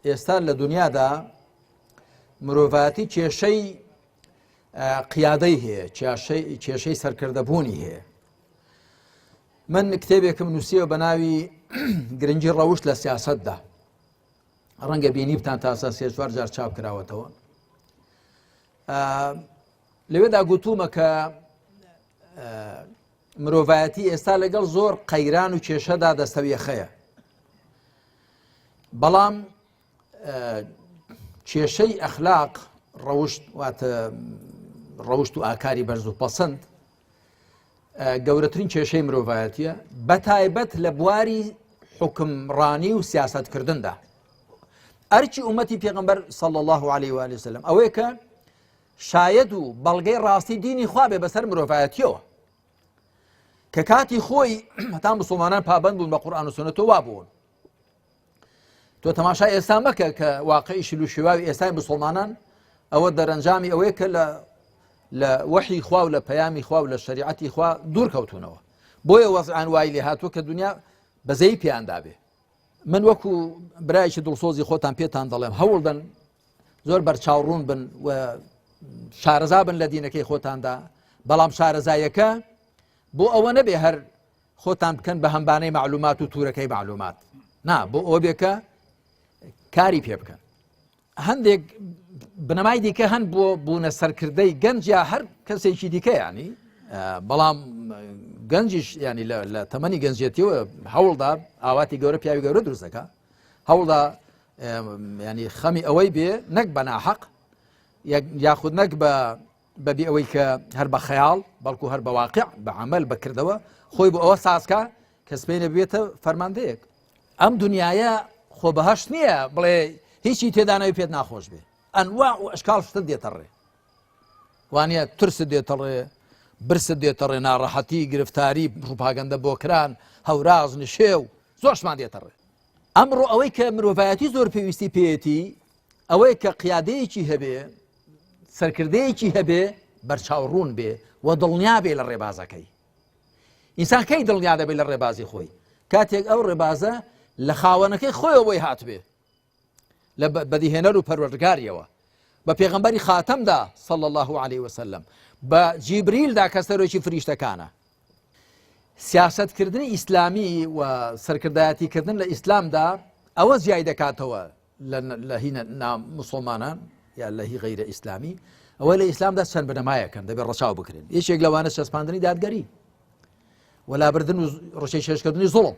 ئێستا لە دنیادا مرۆڤایەتی کێشەی قیادەی هەیە، کێشەی سەرکردەبوونی هەیە. من کتێبێکم نووسیەوە بە ناوی گرنگی ڕەوشت لە سیاسەتدا، ڕەنگە بینیبتان تاسە 3-4 جار چاپ کراوەتەوە. لەوێدا گوتومە کە مرۆڤایەتی ئێستا لەگەڵ زۆر قەیران و کێشەدا دەستەویەخەیە، بەڵام کێشەی ئەخلاق ڕەوشت واتە ڕەوشت و ئاکاری بەرز و پەسەند گەورەترین کێشەی مرۆڤایەتیە، بەتایبەت لە بواری حکمڕانی و سیاسەتکردندا. ئەرچی ئومەتی پێغەمبەر صلی الله عليه و آله وسلم ئەوەیە کە شاید و بەڵگەی ڕاستی دینی خوا بێ بەسەر مرۆڤایەتیەوە، کە کاتی خۆی هەتا موسڵمانان پابەند بوون بە قورئان و سونەتەوە وابوون. تۆ تەماشای ئێستا مەکە کە واقعی شل و شێواوی ئێستای موسڵمانان ئەوە دەرەنجامی ئەوەیە کە لە وحی خوا و لە پەیامی خوا و لە شەریعەتی خوا دوور کەوتونەوە. بۆیە وەزعان وای لێ هاتووە کە دنیا بەزەی پێیاندا بێ. من وەکو برایکی دڵسۆزی خۆتان پێتان دەڵێم، هەوڵدەن زۆر بەرچاوڕوون بن و شارەزا بن لە دینەکەی خۆتاندا، بەڵام شارەزایەکە بۆ ئەوە نەبێ هەر خۆتان بکەن بە هەمبانەی معلومات و توورەکەی معلومات، نا، بۆ ئەوە بێکە کاری پێ بکەن. هەندێک بنەمای دیکە هەن بۆ بوونە سەرکردەی گەنج یا هەر کەسێکی دیکە، ینی بەڵام گەنجیش ینی لە تەمەنی گەنجێتیەوە هەوڵدا ئاواتی گەورە پیاوی گەورە دروست دەکا، هەوڵدا ینی خەمی ئەوەی بێ نەک بە ناحەق یاخود نەک بەبێ ئەوەی کە هەر بە خەیاڵ بەڵکو هەر بە واقع بە عەمەل بەکردەوە خۆی بۆ ئەوە سازکە کە سبەینە بێتە فەرماندەیەک. ئەم دنیاە خۆ بەهەشت نییە بڵێ هیچی تێدانەوەی پێت ناخۆش بێ، ئەنواع و ئەشکال شتت دێتەڕێ، وانە ترست دێتەڕێ، برست دێتەڕێ، ناڕەحەتی، گرفتاری، پروپاگەندە بۆکران، هەوراز، نشێو، زۆرشمان دێتەڕێ. ئەمڕۆ ئەوەی کە مرۆڤایەتی زۆر پێویستی پێیەتی ئەوەی کە قیادەیەکی هەبێ، سەرکردەیەکی هەبێ، بەرچاوڕوون بێ و دڵنیا بێ لە ڕێبازەکەی. ئینسان کەی دڵنیا دەبێت لە ڕێبازی خۆی؟ کاتێک ئەو ڕێبازە لە خاوەنەکەی خۆیەوەی هات بێ، لە بەدیهێنەر و پەروەردگاریەوە، بە پێغەمبەری خاتەمدا صلی الله عليه وسلم، بە جیبریلدا کە سەرۆکی فریشتەکانە. سیاسەتکردنی ئیسلامی و سەرکردایەتیکردن لە ئیسلامدا ئەوە زیای دەکاتەوە لە هی موسڵمانان یا لە هی غەیرە ئیسلامی، ئەوە لە ئیسلامدا چەند بنەمایەکەن دەبێت ڕەچاو بکرێن. یەکێک لەوانە چەسپاندنی دادگەری، وەلابردن و ڕۆژەی چێشکردنی زوڵم،